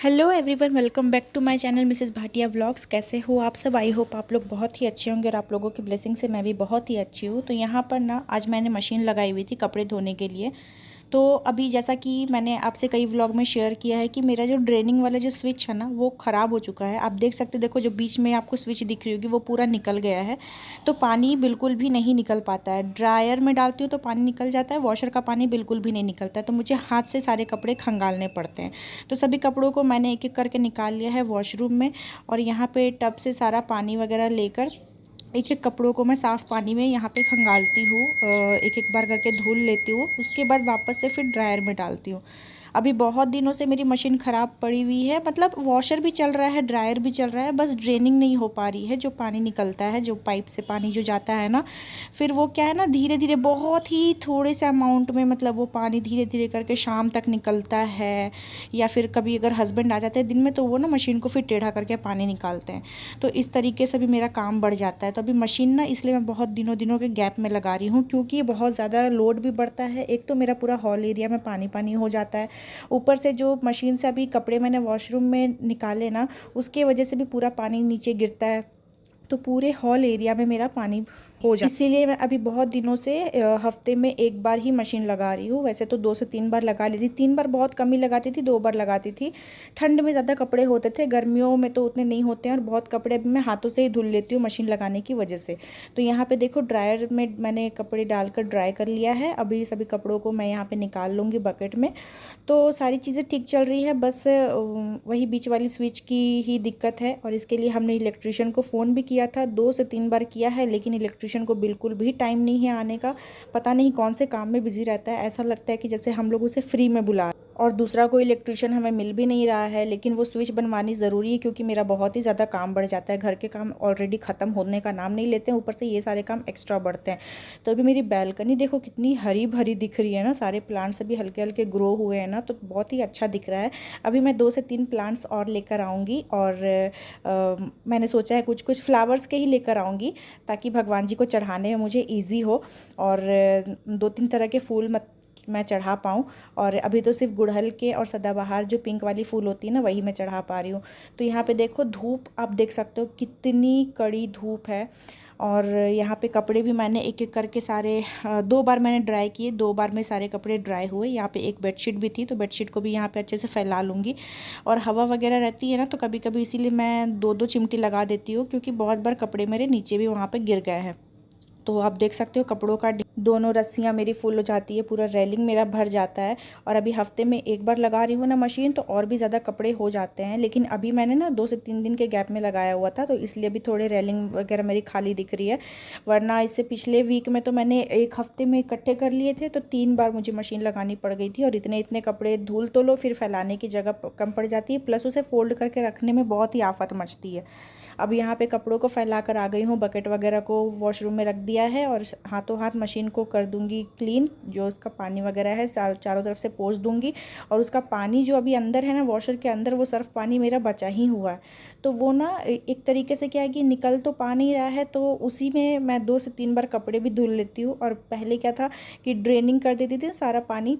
Hello everyone, welcome back to my channel Mrs Bhatia vlogs. कैसे हो आप सब? आई होप आप लोग बहुत ही अच्छे होंगे और आप लोगों की ब्लेसिंग से मैं भी बहुत ही अच्छी हूँ। तो यहाँ पर ना आज मैंने मशीन लगाई हुई थी कपड़े धोने के लिए। तो अभी जैसा कि मैंने आपसे कई व्लॉग में शेयर किया है कि मेरा जो ड्रेनिंग वाला जो स्विच है ना वो ख़राब हो चुका है। आप देख सकते हो, देखो जो बीच में आपको स्विच दिख रही होगी वो पूरा निकल गया है। तो पानी बिल्कुल भी नहीं निकल पाता है। ड्रायर में डालती हूँ तो पानी निकल जाता है, वॉशर का पानी बिल्कुल भी नहीं निकलता है। तो मुझे हाथ से सारे कपड़े खंगालने पड़ते हैं। तो सभी कपड़ों को मैंने एक एक करके निकाल लिया है वॉशरूम में, और यहाँ पे टब से सारा पानी वगैरह लेकर एक एक कपड़ों को मैं साफ़ पानी में यहाँ पे खंगालती हूँ। एक एक बार करके धुल लेती हूँ, उसके बाद वापस से फिर ड्रायर में डालती हूँ। अभी बहुत दिनों से मेरी मशीन ख़राब पड़ी हुई है, मतलब वॉशर भी चल रहा है, ड्रायर भी चल रहा है, बस ड्रेनिंग नहीं हो पा रही है। जो पानी निकलता है, जो पाइप से पानी जो जाता है ना, फिर वो क्या है ना, धीरे धीरे बहुत ही थोड़े से अमाउंट में, मतलब वो पानी धीरे धीरे करके शाम तक निकलता है। या फिर कभी अगर हस्बैंड आ जाते हैं दिन में तो वो ना मशीन को फिर टेढ़ा करके पानी निकालते हैं। तो इस तरीके से भी मेरा काम बढ़ जाता है। तो अभी मशीन ना इसलिए मैं बहुत दिनों दिनों के गैप में लगा रही हूँ, क्योंकि ये बहुत ज़्यादा लोड भी बढ़ता है। एक तो मेरा पूरा हॉल एरिया में पानी पानी हो जाता है, ऊपर से जो मशीन से अभी कपड़े मैंने वॉशरूम में निकाले ना, उसके वजह से भी पूरा पानी नीचे गिरता है। तो पूरे हॉल एरिया में मेरा पानी हो जाता है। इसीलिए मैं अभी बहुत दिनों से हफ्ते में एक बार ही मशीन लगा रही हूँ। वैसे तो 2 से 3 बार लगा लेती, 3 बार बहुत कम ही लगाती थी, 2 बार लगाती थी। ठंड में ज़्यादा कपड़े होते थे, गर्मियों में तो उतने नहीं होते हैं, और बहुत कपड़े अभी मैं हाथों से ही धुल लेती हूँ मशीन लगाने की वजह से। तो यहाँ पे देखो ड्रायर में मैंने कपड़े डालकर ड्राई कर लिया है। अभी सभी कपड़ों को मैं यहाँ पे निकाल लूँगी बकेट में। तो सारी चीज़ें ठीक चल रही है, बस वही बीच वाली स्विच की ही दिक्कत है। और इसके लिए हमने इलेक्ट्रिशियन को फ़ोन भी किया था, 2 से 3 बार किया है, लेकिन इलेक्ट्रिशियन को बिल्कुल भी टाइम नहीं है आने का। पता नहीं कौन से काम में बिज़ी रहता है, ऐसा लगता है कि जैसे हम लोग उसे फ्री में बुला। और दूसरा कोई इलेक्ट्रिशियन हमें मिल भी नहीं रहा है, लेकिन वो स्विच बनवानी ज़रूरी है, क्योंकि मेरा बहुत ही ज़्यादा काम बढ़ जाता है। घर के काम ऑलरेडी ख़त्म होने का नाम नहीं लेते हैं, ऊपर से ये सारे काम एक्स्ट्रा बढ़ते हैं। तो अभी मेरी बैल्कनी देखो कितनी हरी भरी दिख रही है ना, सारे प्लांट्स अभी हल्के हल्के ग्रो हुए हैं ना, तो बहुत ही अच्छा दिख रहा है। अभी मैं 2 से 3 प्लांट्स और लेकर आऊँगी, और मैंने सोचा है कुछ कुछ फ्लावर्स के ही लेकर आऊँगी, ताकि भगवान जी को चढ़ाने में मुझे ईजी हो, और 2-3 तरह के फूल मैं चढ़ा पाऊँ। और अभी तो सिर्फ गुड़हल के और सदाबहार जो पिंक वाली फूल होती है ना, वही मैं चढ़ा पा रही हूँ। तो यहाँ पे देखो धूप आप देख सकते हो कितनी कड़ी धूप है। और यहाँ पे कपड़े भी मैंने एक एक करके सारे 2 बार मैंने ड्राई किए, 2 बार में सारे कपड़े ड्राई हुए। यहाँ पे एक बेडशीट भी थी, तो बेडशीट को भी यहाँ पे अच्छे से फैला लूँगी। और हवा वगैरह रहती है ना, तो कभी कभी इसीलिए मैं 2-2 चिमटी लगा देती हूँ, क्योंकि बहुत बार कपड़े मेरे नीचे भी वहाँ पर गिर गए हैं। तो आप देख सकते हो कपड़ों का दोनों रस्सियाँ मेरी फुल हो जाती है, पूरा रेलिंग मेरा भर जाता है। और अभी हफ्ते में एक बार लगा रही हूँ ना मशीन, तो और भी ज़्यादा कपड़े हो जाते हैं। लेकिन अभी मैंने ना 2 से 3 दिन के गैप में लगाया हुआ था, तो इसलिए अभी थोड़े रेलिंग वगैरह मेरी खाली दिख रही है। वरना इससे पिछले वीक में तो मैंने एक हफ्ते में इकट्ठे कर लिए थे, तो 3 बार मुझे मशीन लगानी पड़ गई थी। और इतने इतने कपड़े धुल तो लो, फिर फैलाने की जगह कम पड़ जाती है, प्लस उसे फोल्ड करके रखने में बहुत ही आफत मचती है। अब यहाँ पे कपड़ों को फैला कर आ गई हूँ, बकेट वगैरह को वॉशरूम में रख दिया है, और हाथों हाथ मशीन को कर दूँगी क्लीन। जो उसका पानी वगैरह है चारों तरफ से पोंछ दूँगी। और उसका पानी जो अभी अंदर है ना, वॉशर के अंदर, वो सर्फ पानी मेरा बचा ही हुआ है। तो वो ना एक तरीके से क्या है कि निकल तो पा नहीं रहा है, तो उसी में मैं 2 से 3 बार कपड़े भी धुल लेती हूँ। और पहले क्या था कि ड्रेनिंग कर देती थी, सारा पानी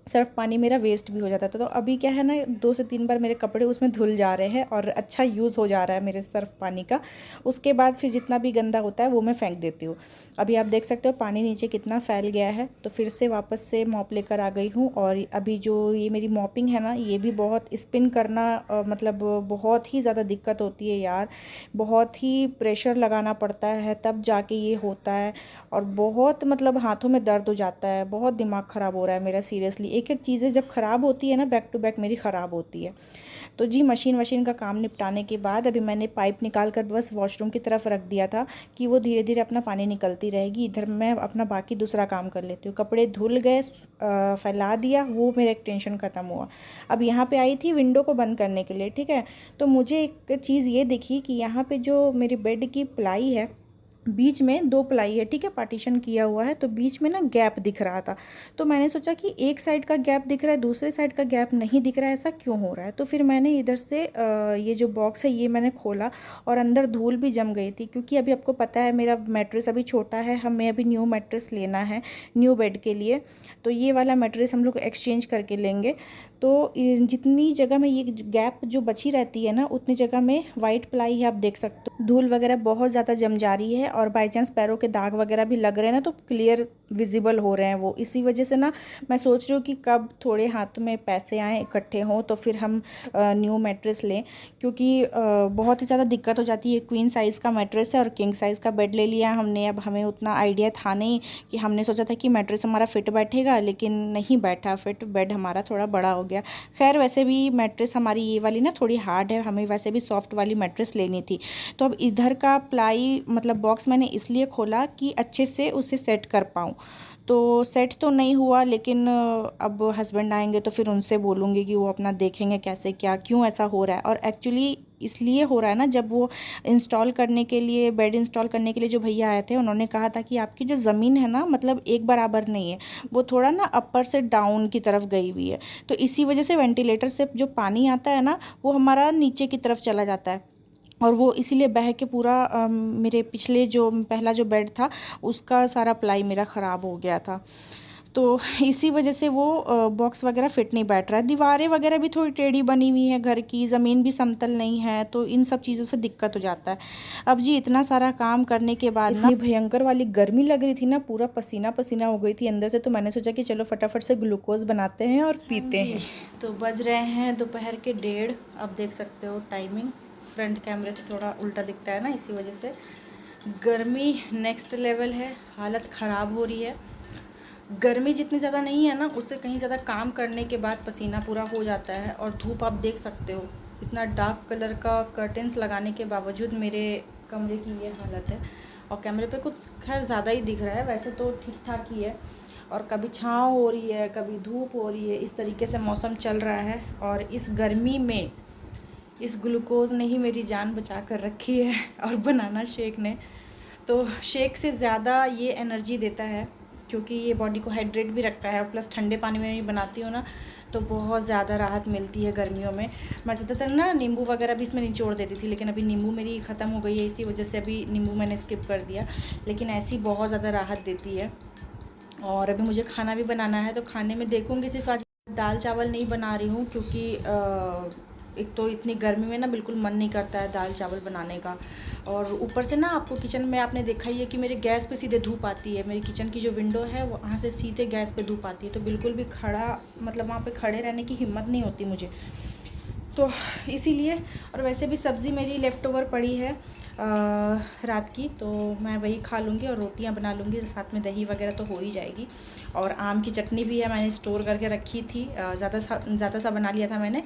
सर्फ पानी मेरा वेस्ट भी हो जाता था। तो अभी क्या है ना, 2 से 3 बार मेरे कपड़े उसमें धुल जा रहे हैं, और अच्छा यूज़ हो जा रहा है मेरे सर्फ पानी का। उसके बाद फिर जितना भी गंदा होता है वो मैं फेंक देती हूँ। अभी आप देख सकते हो पानी नीचे कितना फैल गया है। तो फिर से वापस से मॉप लेकर आ गई हूँ। और अभी जो ये मेरी मॉपिंग है ना, ये भी बहुत स्पिन करना मतलब बहुत ही ज़्यादा दिक्कत होती है यार। बहुत ही प्रेशर लगाना पड़ता है तब जाके ये होता है। और बहुत मतलब हाथों में दर्द हो जाता है, बहुत दिमाग ख़राब हो रहा है मेरा सीरियसली। एक एक चीज़ें जब ख़राब होती है ना, बैक टू बैक मेरी ख़राब होती है। तो जी मशीन का काम निपटाने के बाद अभी मैंने पाइप निकाल कर बस वॉशरूम की तरफ रख दिया था, कि वो धीरे धीरे अपना पानी निकलती रहेगी। इधर मैं अपना बाकी दूसरा काम कर लेती हूँ। कपड़े धुल गए, फैला दिया, वो मेरा एक टेंशन ख़त्म हुआ। अब यहाँ पे आई थी विंडो को बंद करने के लिए, ठीक है। तो मुझे एक चीज़ ये दिखी कि यहाँ पे जो मेरी बेड की प्लाई है बीच में 2 प्लाई है, ठीक है, पार्टीशन किया हुआ है, तो बीच में ना गैप दिख रहा था। तो मैंने सोचा कि एक साइड का गैप दिख रहा है, दूसरे साइड का गैप नहीं दिख रहा है, ऐसा क्यों हो रहा है। तो फिर मैंने इधर से ये जो बॉक्स है ये मैंने खोला और अंदर धूल भी जम गई थी, क्योंकि अभी आपको पता है मेरा मैट्रेस अभी छोटा है, हमें अभी न्यू मैट्रेस लेना है न्यू बेड के लिए। तो ये वाला मैट्रेस हम लोग एक्सचेंज करके लेंगे। तो जितनी जगह में ये गैप जो बची रहती है ना, उतनी जगह में वाइट प्लाई है, आप देख सकते हो। धूल वगैरह बहुत ज़्यादा जम जा रही है और बाई चांस पैरों के दाग वगैरह भी लग रहे हैं ना, तो क्लियर विजिबल हो रहे हैं वो। इसी वजह से ना मैं सोच रही हूँ कि कब थोड़े हाथ में पैसे आएँ इकट्ठे हों तो फिर हम न्यू मैट्रेस लें, क्योंकि बहुत ही ज़्यादा दिक्कत हो जाती है। क्वीन साइज़ का मैट्रेस है और किंग साइज़ का बेड ले लिया हमने। अब हमें उतना आइडिया था नहीं कि हमने सोचा था कि मैट्रेस हमारा फिट बैठेगा, लेकिन नहीं बैठा फिट, बेड हमारा थोड़ा बड़ा हो गया। खैर वैसे भी मैट्रेस हमारी ये वाली ना थोड़ी हार्ड है, हमें वैसे भी सॉफ्ट वाली मैट्रेस लेनी थी। तो अब इधर का प्लाई मतलब बॉक्स मैंने इसलिए खोला कि अच्छे से उसे सेट कर पाऊँ। तो सेट तो नहीं हुआ, लेकिन अब हस्बैंड आएंगे तो फिर उनसे बोलूँगी कि वो अपना देखेंगे कैसे क्या क्यों ऐसा हो रहा है। और एक्चुअली इसलिए हो रहा है ना, जब वो इंस्टॉल करने के लिए, बेड इंस्टॉल करने के लिए जो भैया आए थे, उन्होंने कहा था कि आपकी जो ज़मीन है ना, मतलब एक बराबर नहीं है, वो थोड़ा ना अपर से डाउन की तरफ गई हुई है। तो इसी वजह से वेंटिलेटर से जो पानी आता है ना, वो हमारा नीचे की तरफ चला जाता है और वो इसीलिए बह के पूरा मेरे पिछले जो पहला जो बेड था उसका सारा प्लाई मेरा ख़राब हो गया था। तो इसी वजह से वो बॉक्स वगैरह फिट नहीं बैठ रहा है। दीवारें वगैरह भी थोड़ी टेढ़ी बनी हुई है घर की, ज़मीन भी समतल नहीं है, तो इन सब चीज़ों से दिक्कत हो जाता है। अब जी इतना सारा काम करने के बाद ना, इतनी भयंकर वाली गर्मी लग रही थी ना, पूरा पसीना पसीना हो गई थी अंदर से। तो मैंने सोचा कि चलो फटाफट से ग्लूकोज बनाते हैं और पीते हैं। तो बज रहे हैं दोपहर के 1:30। अब देख सकते हो टाइमिंग, फ्रंट कैमरे से थोड़ा उल्टा दिखता है ना, इसी वजह से। गर्मी नेक्स्ट लेवल है, हालत ख़राब हो रही है। गर्मी जितनी ज़्यादा नहीं है ना, उससे कहीं ज़्यादा काम करने के बाद पसीना पूरा हो जाता है। और धूप आप देख सकते हो, इतना डार्क कलर का कर्टेंस लगाने के बावजूद मेरे कमरे की ये हालत है। और कैमरे पे कुछ खैर ज़्यादा ही दिख रहा है, वैसे तो ठीक ठाक ही है। और कभी छाँव हो रही है, कभी धूप हो रही है, इस तरीके से मौसम चल रहा है। और इस गर्मी में इस ग्लूकोज़ ने ही मेरी जान बचा कर रखी है, और बनाना शेक ने। तो शेक से ज़्यादा ये एनर्जी देता है, क्योंकि ये बॉडी को हाइड्रेट भी रखता है। और प्लस ठंडे पानी में भी बनाती हूँ ना, तो बहुत ज़्यादा राहत मिलती है गर्मियों में। मैं ज़्यादातर ना नींबू वगैरह भी इसमें निचोड़ देती थी, लेकिन अभी नींबू मेरी ख़त्म हो गई है, इसी वजह से अभी नींबू मैंने स्किप कर दिया। लेकिन ऐसी बहुत ज़्यादा राहत देती है। और अभी मुझे खाना भी बनाना है, तो खाने में देखूँगी सिर्फ आज दाल चावल नहीं बना रही हूँ, क्योंकि एक तो इतनी गर्मी में ना बिल्कुल मन नहीं करता है दाल चावल बनाने का। और ऊपर से ना आपको किचन में आपने देखा ही है कि मेरे गैस पे सीधे धूप आती है। मेरी किचन की जो विंडो है वहाँ से सीधे गैस पे धूप आती है, तो बिल्कुल भी खड़ा मतलब वहाँ पे खड़े रहने की हिम्मत नहीं होती मुझे, तो इसीलिए। और वैसे भी सब्ज़ी मेरी लेफ़्ट ओवर पड़ी है रात की, तो मैं वही खा लूँगी और रोटियां बना लूँगी, साथ में दही वगैरह तो हो ही जाएगी। और आम की चटनी भी है, मैंने स्टोर करके रखी थी, ज़्यादा सा बना लिया था मैंने।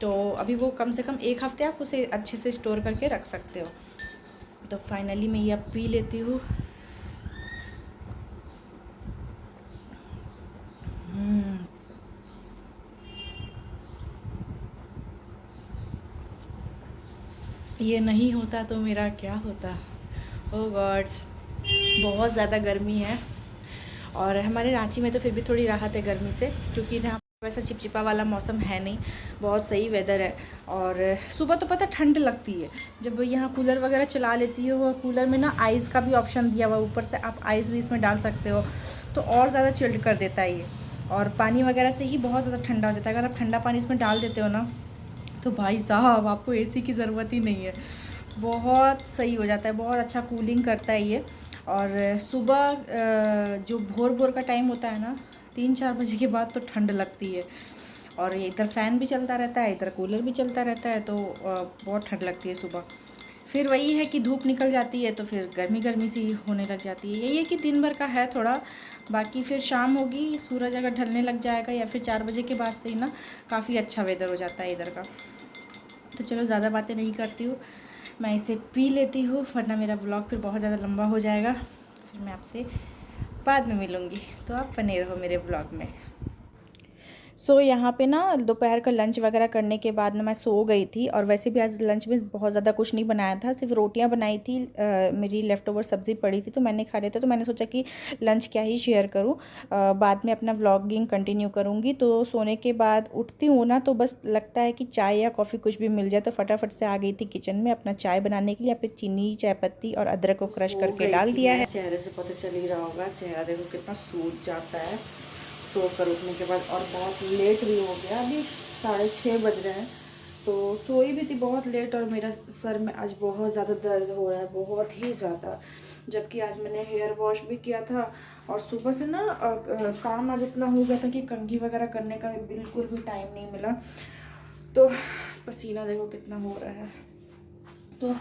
तो अभी वो कम से कम 1 हफ़्ते आप उसे अच्छे से स्टोर करके रख सकते हो। तो फाइनली मैं ये अब पी लेती हूँ। ये नहीं होता तो मेरा क्या होता। ओह गॉड्स, बहुत ज़्यादा गर्मी है। और हमारे रांची में तो फिर भी थोड़ी राहत है गर्मी से, क्योंकि यहाँ वैसा चिपचिपा वाला मौसम है नहीं, बहुत सही वेदर है। और सुबह तो पता ठंड लगती है, जब यहाँ कूलर वगैरह चला लेती हो, और कूलर में ना आइस का भी ऑप्शन दिया हुआ है, ऊपर से आप आइस भी इसमें डाल सकते हो, तो और ज़्यादा चिल्ड कर देता है ये। और पानी वगैरह से ही बहुत ज़्यादा ठंडा हो जाता है। अगर आप ठंडा पानी इसमें डाल देते हो ना, तो भाई साहब आपको एसी की ज़रूरत ही नहीं है, बहुत सही हो जाता है, बहुत अच्छा कूलिंग करता है ये। और सुबह जो भोर का टाइम होता है ना, 3-4 बजे के बाद तो ठंड लगती है। और ये इधर फ़ैन भी चलता रहता है, इधर कूलर भी चलता रहता है, तो बहुत ठंड लगती है सुबह। फिर वही है कि धूप निकल जाती है तो फिर गर्मी सी होने लग जाती है। यही है कि दिन भर का है थोड़ा, बाकी फिर शाम होगी, सूरज अगर ढलने लग जाएगा या फिर 4 बजे के बाद से ही ना काफ़ी अच्छा वेदर हो जाता है इधर का। तो चलो ज़्यादा बातें नहीं करती हूँ, मैं इसे पी लेती हूँ, वरना मेरा व्लॉग फिर बहुत ज़्यादा लंबा हो जाएगा। फिर मैं आपसे बाद में मिलूँगी, तो आप बने रहो मेरे व्लॉग में। सो यहाँ पे ना दोपहर का लंच वगैरह करने के बाद ना मैं सो गई थी। और वैसे भी आज लंच में बहुत ज़्यादा कुछ नहीं बनाया था, सिर्फ रोटियाँ बनाई थी। मेरी लेफ़्ट ओवर सब्ज़ी पड़ी थी तो मैंने खा लिया था। तो मैंने सोचा कि लंच क्या ही शेयर करूँ, बाद में अपना व्लॉगिंग कंटिन्यू करूँगी। तो सोने के बाद उठती हूँ ना तो बस लगता है कि चाय या कॉफ़ी कुछ भी मिल जाए, तो फटाफट से आ गई थी किचन में अपना चाय बनाने के लिए। यहाँ पे चीनी, चाय पत्ती और अदरक को क्रश करके डाल दिया है। चेहरे से पता चल ही रहा होगा, चेहरा देखो कितना सूज जाता है सो कर उठने के बाद। और बहुत लेट भी हो गया, अभी 6:30 बज रहे हैं। तो सोई भी थी बहुत लेट और मेरा सर में आज बहुत ज़्यादा दर्द हो रहा है, बहुत ही ज़्यादा। जबकि आज मैंने हेयर वॉश भी किया था और सुबह से ना काम आज इतना हो गया था कि कंघी वगैरह करने का भी बिल्कुल भी टाइम नहीं मिला। तो पसीना देखो कितना हो रहा है। तो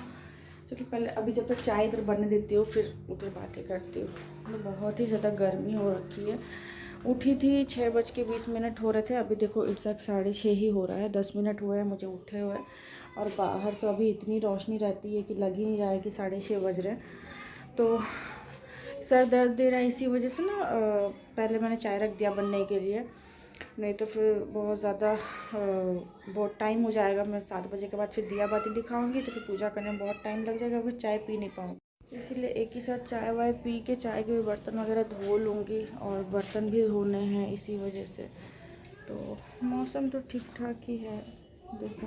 चलो पहले अभी जब तक चाय इधर बनने देती हूँ फिर उधर बातें करती हूँ। तो बहुत ही ज़्यादा गर्मी हो रखी है। उठी थी 6:20 हो रहे थे, अभी देखो एग्जैक्ट 6:30 ही हो रहा है, 10 मिनट हुए हैं मुझे उठे हुए। और बाहर तो अभी इतनी रोशनी रहती है कि लग ही नहीं रहा है कि 6:30 बज रहे हैं। तो सर दर्द दे रहा है इसी वजह से ना पहले मैंने चाय रख दिया बनने के लिए, नहीं तो फिर बहुत ज़्यादा बहुत टाइम हो जाएगा। मैं 7 बजे के बाद फिर दिया बाती दिखाऊंगी तो फिर पूजा करने में बहुत टाइम लग जाएगा, फिर चाय पी नहीं पाऊँगी। इसीलिए एक ही साथ चाय वाय पी के चाय के भी बर्तन वगैरह धो लूँगी और बर्तन भी धोने हैं इसी वजह से। तो मौसम तो ठीक ठाक ही है, देखो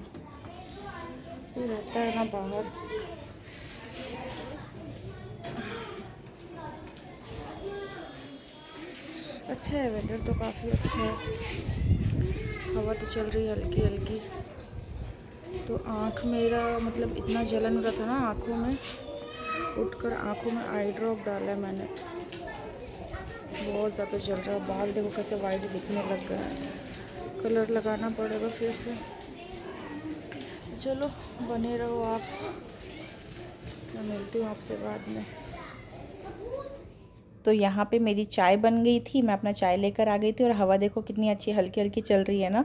कोई रहता है ना बाहर। अच्छा है, वेदर तो काफ़ी अच्छा है, हवा तो चल रही है हल्की हल्की। तो आँख मेरा मतलब इतना जलन हो रहा था ना आँखों में, उठकर आँखों में आई ड्रॉप डाला है मैंने, बहुत ज़्यादा जल रहा है। बाल देखो कैसे वाइट दिखने लग गया है, कलर लगाना पड़ेगा फिर से। चलो बने रहो आप, मैं मिलती हूँ आपसे बाद में। तो यहाँ पे मेरी चाय बन गई थी, मैं अपना चाय लेकर आ गई थी और हवा देखो कितनी अच्छी हल्की हल्की चल रही है ना।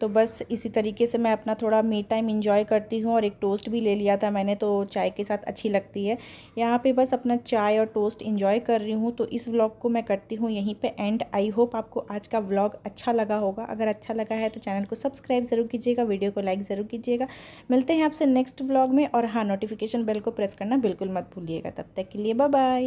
तो बस इसी तरीके से मैं अपना थोड़ा मी टाइम एंजॉय करती हूँ। और एक टोस्ट भी ले लिया था मैंने, तो चाय के साथ अच्छी लगती है। यहाँ पे बस अपना चाय और टोस्ट एंजॉय कर रही हूँ। तो इस व्लॉग को मैं करती हूँ यहीं पे एंड। आई होप आपको आज का व्लॉग अच्छा लगा होगा। अगर अच्छा लगा है तो चैनल को सब्सक्राइब ज़रूर कीजिएगा, वीडियो को लाइक ज़रूर कीजिएगा। मिलते हैं आपसे नेक्स्ट व्लॉग में। और हाँ, नोटिफिकेशन बेल को प्रेस करना बिल्कुल मत भूलिएगा। तब तक के लिए बाय बाय।